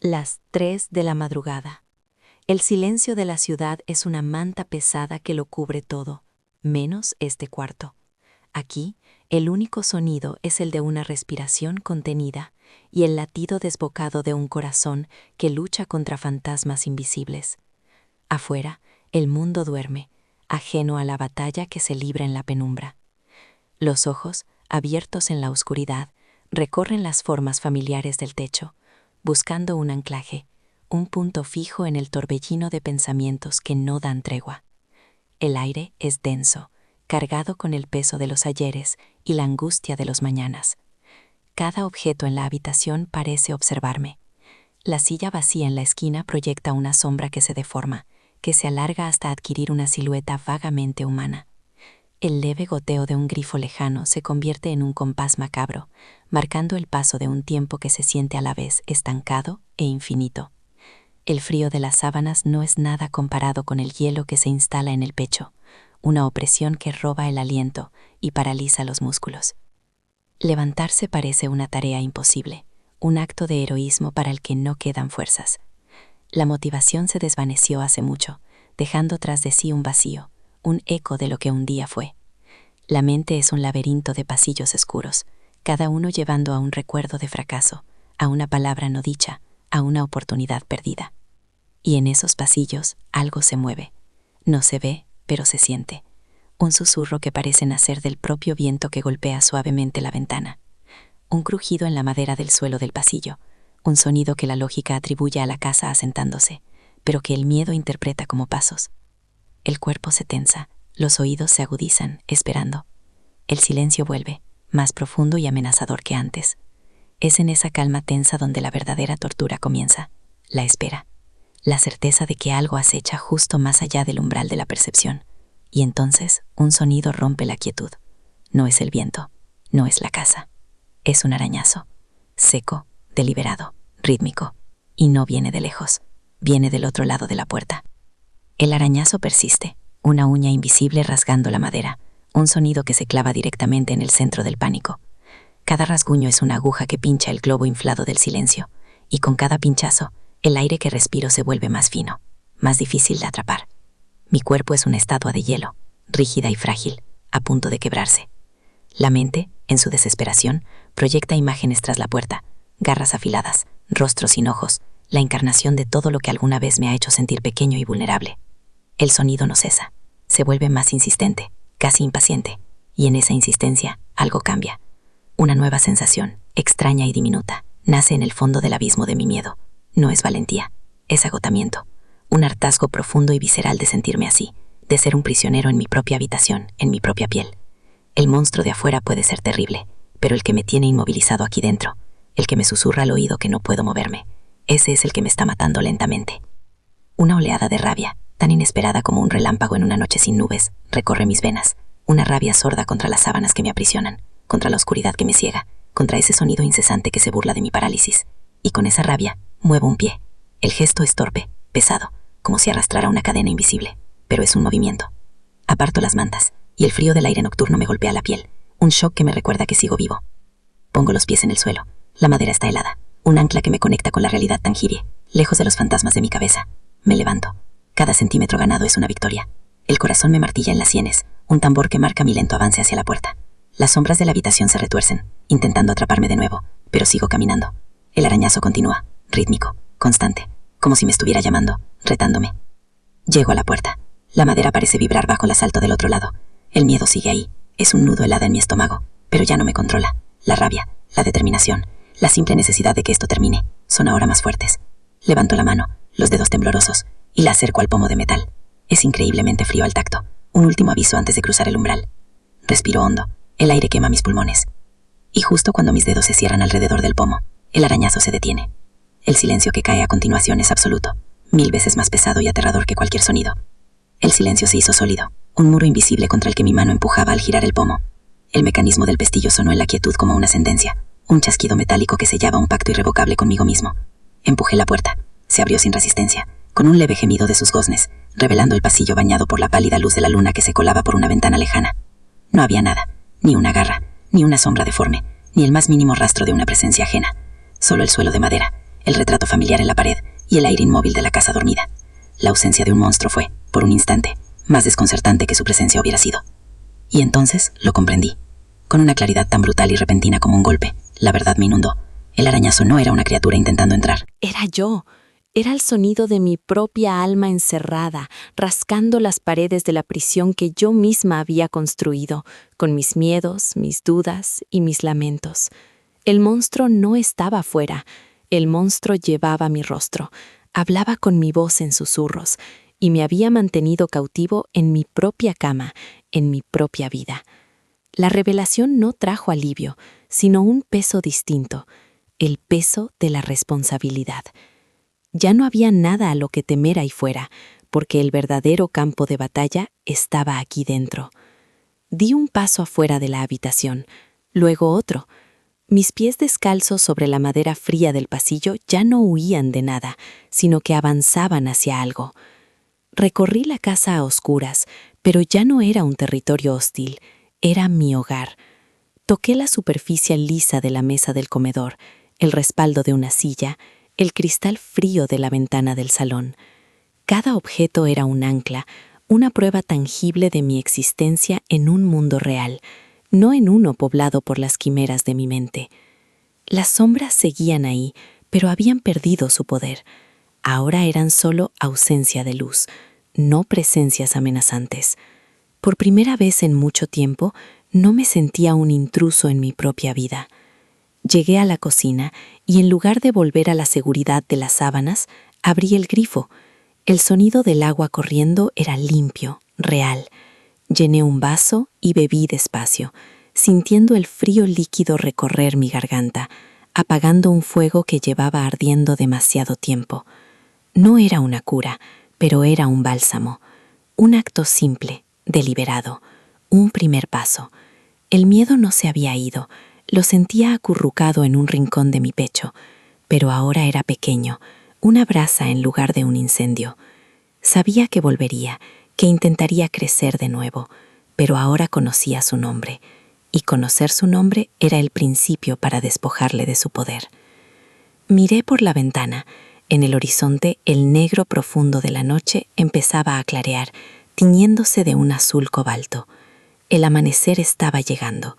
Las 3 de la madrugada. El silencio de la ciudad es una manta pesada que lo cubre todo, menos este cuarto. Aquí, el único sonido es el de una respiración contenida y el latido desbocado de un corazón que lucha contra fantasmas invisibles. Afuera, el mundo duerme, ajeno a la batalla que se libra en la penumbra. Los ojos, abiertos en la oscuridad, recorren las formas familiares del techo, buscando un anclaje, un punto fijo en el torbellino de pensamientos que no dan tregua. El aire es denso, cargado con el peso de los ayeres y la angustia de los mañanas. Cada objeto en la habitación parece observarme. La silla vacía en la esquina proyecta una sombra que se deforma, que se alarga hasta adquirir una silueta vagamente humana. El leve goteo de un grifo lejano se convierte en un compás macabro, marcando el paso de un tiempo que se siente a la vez estancado e infinito. El frío de las sábanas no es nada comparado con el hielo que se instala en el pecho, una opresión que roba el aliento y paraliza los músculos. Levantarse parece una tarea imposible, un acto de heroísmo para el que no quedan fuerzas. La motivación se desvaneció hace mucho, dejando tras de sí un vacío, un eco de lo que un día fue. La mente es un laberinto de pasillos oscuros, cada uno llevando a un recuerdo de fracaso, a una palabra no dicha, a una oportunidad perdida. Y en esos pasillos algo se mueve. No se ve, pero se siente. Un susurro que parece nacer del propio viento que golpea suavemente la ventana. Un crujido en la madera del suelo del pasillo, un sonido que la lógica atribuye a la casa asentándose, pero que el miedo interpreta como pasos. El cuerpo se tensa, los oídos se agudizan, esperando. El silencio vuelve, más profundo y amenazador que antes. Es en esa calma tensa donde la verdadera tortura comienza, la espera, la certeza de que algo acecha justo más allá del umbral de la percepción. Y entonces un sonido rompe la quietud. No es el viento, no es la casa. Es un arañazo, seco, deliberado, rítmico, y no viene de lejos, viene del otro lado de la puerta. El arañazo persiste, una uña invisible rasgando la madera, un sonido que se clava directamente en el centro del pánico. Cada rasguño es una aguja que pincha el globo inflado del silencio, y con cada pinchazo, el aire que respiro se vuelve más fino, más difícil de atrapar. Mi cuerpo es una estatua de hielo, rígida y frágil, a punto de quebrarse. La mente, en su desesperación, proyecta imágenes tras la puerta, garras afiladas, rostros sin ojos, la encarnación de todo lo que alguna vez me ha hecho sentir pequeño y vulnerable. El sonido no cesa, se vuelve más insistente, casi impaciente, y en esa insistencia algo cambia. Una nueva sensación, extraña y diminuta, nace en el fondo del abismo de mi miedo. No es valentía, es agotamiento, un hartazgo profundo y visceral de sentirme así, de ser un prisionero en mi propia habitación, en mi propia piel. El monstruo de afuera puede ser terrible, pero el que me tiene inmovilizado aquí dentro, el que me susurra al oído que no puedo moverme, ese es el que me está matando lentamente. Una oleada de rabia, tan inesperada como un relámpago en una noche sin nubes, recorre mis venas, una rabia sorda contra las sábanas que me aprisionan, contra la oscuridad que me ciega, contra ese sonido incesante que se burla de mi parálisis. Y con esa rabia, muevo un pie. El gesto es torpe, pesado, como si arrastrara una cadena invisible, pero es un movimiento. Aparto las mantas, y el frío del aire nocturno me golpea la piel, un shock que me recuerda que sigo vivo. Pongo los pies en el suelo, la madera está helada, un ancla que me conecta con la realidad tangible, lejos de los fantasmas de mi cabeza. Me levanto. Cada centímetro ganado es una victoria. El corazón me martilla en las sienes, un tambor que marca mi lento avance hacia la puerta. Las sombras de la habitación se retuercen, intentando atraparme de nuevo, pero sigo caminando. El arañazo continúa, rítmico, constante, como si me estuviera llamando, retándome. Llego a la puerta. La madera parece vibrar bajo el asalto del otro lado. El miedo sigue ahí, es un nudo helado en mi estómago, pero ya no me controla. La rabia, la determinación, la simple necesidad de que esto termine, son ahora más fuertes. Levanto la mano, los dedos temblorosos, y la acerco al pomo de metal. Es increíblemente frío al tacto, un último aviso antes de cruzar el umbral. Respiro hondo, el aire quema mis pulmones. Y justo cuando mis dedos se cierran alrededor del pomo, el arañazo se detiene. El silencio que cae a continuación es absoluto, 1000 veces más pesado y aterrador que cualquier sonido. El silencio se hizo sólido, un muro invisible contra el que mi mano empujaba al girar el pomo. El mecanismo del pestillo sonó en la quietud como una sentencia, un chasquido metálico que sellaba un pacto irrevocable conmigo mismo. Empujé la puerta, se abrió sin resistencia, con un leve gemido de sus goznes, revelando el pasillo bañado por la pálida luz de la luna que se colaba por una ventana lejana. No había nada, ni una garra, ni una sombra deforme, ni el más mínimo rastro de una presencia ajena. Solo el suelo de madera, el retrato familiar en la pared y el aire inmóvil de la casa dormida. La ausencia de un monstruo fue, por un instante, más desconcertante que su presencia hubiera sido. Y entonces lo comprendí. Con una claridad tan brutal y repentina como un golpe, la verdad me inundó. El arañazo no era una criatura intentando entrar. Era yo. Era el sonido de mi propia alma encerrada, rascando las paredes de la prisión que yo misma había construido, con mis miedos, mis dudas y mis lamentos. El monstruo no estaba afuera. El monstruo llevaba mi rostro, hablaba con mi voz en susurros, y me había mantenido cautivo en mi propia cama, en mi propia vida. La revelación no trajo alivio, sino un peso distinto, el peso de la responsabilidad. Ya no había nada a lo que temer ahí fuera, porque el verdadero campo de batalla estaba aquí dentro. Di un paso afuera de la habitación, luego otro. Mis pies descalzos sobre la madera fría del pasillo ya no huían de nada, sino que avanzaban hacia algo. Recorrí la casa a oscuras, pero ya no era un territorio hostil, era mi hogar. Toqué la superficie lisa de la mesa del comedor, el respaldo de una silla, el cristal frío de la ventana del salón. Cada objeto era un ancla, una prueba tangible de mi existencia en un mundo real, no en uno poblado por las quimeras de mi mente. Las sombras seguían ahí, pero habían perdido su poder. Ahora eran solo ausencia de luz, no presencias amenazantes. Por primera vez en mucho tiempo, no me sentía un intruso en mi propia vida. Llegué a la cocina y en lugar de volver a la seguridad de las sábanas, abrí el grifo. El sonido del agua corriendo era limpio, real. Llené un vaso y bebí despacio, sintiendo el frío líquido recorrer mi garganta, apagando un fuego que llevaba ardiendo demasiado tiempo. No era una cura, pero era un bálsamo. Un acto simple, deliberado, un primer paso. El miedo no se había ido, lo sentía acurrucado en un rincón de mi pecho, pero ahora era pequeño, una brasa en lugar de un incendio. Sabía que volvería, que intentaría crecer de nuevo, pero ahora conocía su nombre, y conocer su nombre era el principio para despojarle de su poder. Miré por la ventana. En el horizonte, el negro profundo de la noche empezaba a clarear, tiñéndose de un azul cobalto. El amanecer estaba llegando,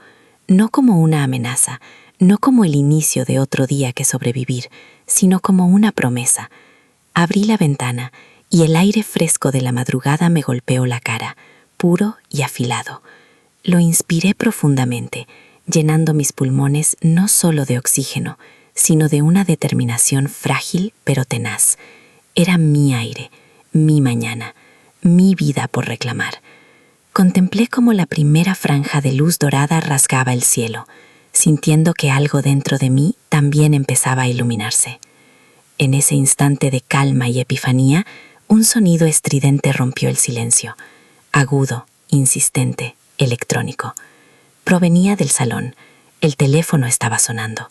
no como una amenaza, no como el inicio de otro día que sobrevivir, sino como una promesa. Abrí la ventana y el aire fresco de la madrugada me golpeó la cara, puro y afilado. Lo inspiré profundamente, llenando mis pulmones no solo de oxígeno, sino de una determinación frágil pero tenaz. Era mi aire, mi mañana, mi vida por reclamar. Contemplé cómo la primera franja de luz dorada rasgaba el cielo, sintiendo que algo dentro de mí también empezaba a iluminarse. En ese instante de calma y epifanía, un sonido estridente rompió el silencio, agudo, insistente, electrónico. Provenía del salón. El teléfono estaba sonando.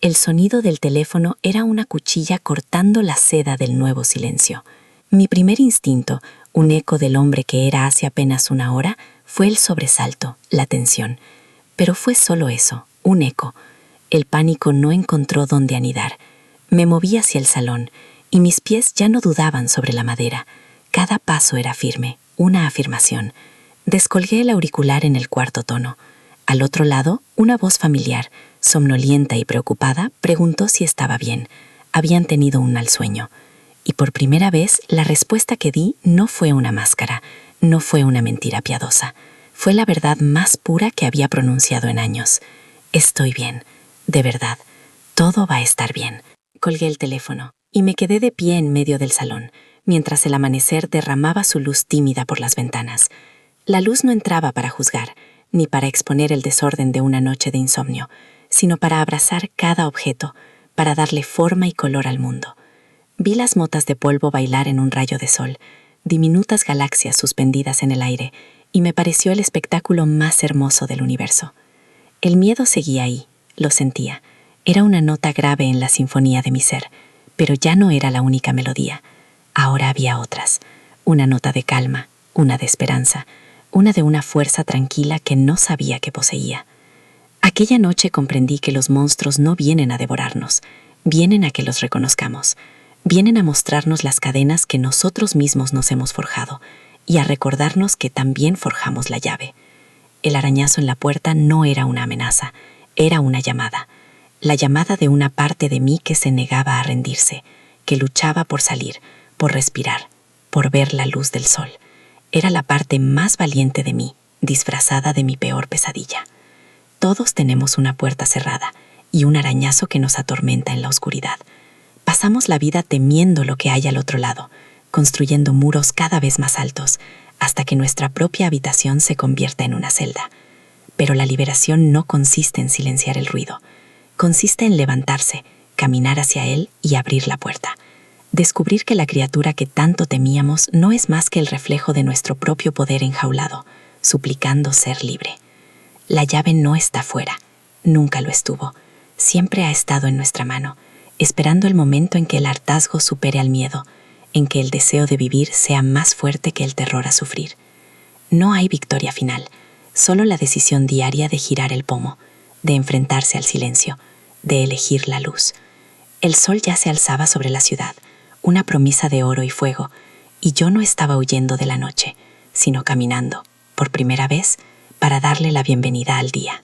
El sonido del teléfono era una cuchilla cortando la seda del nuevo silencio. Mi primer instinto, un eco del hombre que era hace apenas una hora, fue el sobresalto, la tensión. Pero fue solo eso, un eco. El pánico no encontró dónde anidar. Me moví hacia el salón, y mis pies ya no dudaban sobre la madera. Cada paso era firme, una afirmación. Descolgué el auricular en el cuarto tono. Al otro lado, una voz familiar, somnolienta y preocupada, preguntó si estaba bien. Habían tenido un mal sueño. Y por primera vez, la respuesta que di no fue una máscara, no fue una mentira piadosa. Fue la verdad más pura que había pronunciado en años. Estoy bien, de verdad, todo va a estar bien. Colgué el teléfono y me quedé de pie en medio del salón, mientras el amanecer derramaba su luz tímida por las ventanas. La luz no entraba para juzgar, ni para exponer el desorden de una noche de insomnio, sino para abrazar cada objeto, para darle forma y color al mundo. Vi las motas de polvo bailar en un rayo de sol, diminutas galaxias suspendidas en el aire, y me pareció el espectáculo más hermoso del universo. El miedo seguía ahí, lo sentía. Era una nota grave en la sinfonía de mi ser, pero ya no era la única melodía. Ahora había otras, una nota de calma, una de esperanza, una de una fuerza tranquila que no sabía que poseía. Aquella noche comprendí que los monstruos no vienen a devorarnos, Vienen a que los reconozcamos, vienen a mostrarnos las cadenas que nosotros mismos nos hemos forjado y a recordarnos que también forjamos la llave. El arañazo en la puerta no era una amenaza, era una llamada. La llamada de una parte de mí que se negaba a rendirse, que luchaba por salir, por respirar, por ver la luz del sol. Era la parte más valiente de mí, disfrazada de mi peor pesadilla. Todos tenemos una puerta cerrada y un arañazo que nos atormenta en la oscuridad. Pasamos la vida temiendo lo que hay al otro lado, construyendo muros cada vez más altos, hasta que nuestra propia habitación se convierta en una celda. Pero la liberación no consiste en silenciar el ruido. Consiste en levantarse, caminar hacia él y abrir la puerta. Descubrir que la criatura que tanto temíamos no es más que el reflejo de nuestro propio poder enjaulado, suplicando ser libre. La llave no está fuera, nunca lo estuvo. Siempre ha estado en nuestra mano, esperando el momento en que el hartazgo supere al miedo, en que el deseo de vivir sea más fuerte que el terror a sufrir. No hay victoria final, solo la decisión diaria de girar el pomo, de enfrentarse al silencio, de elegir la luz. El sol ya se alzaba sobre la ciudad, una promesa de oro y fuego, y yo no estaba huyendo de la noche, sino caminando, por primera vez, para darle la bienvenida al día.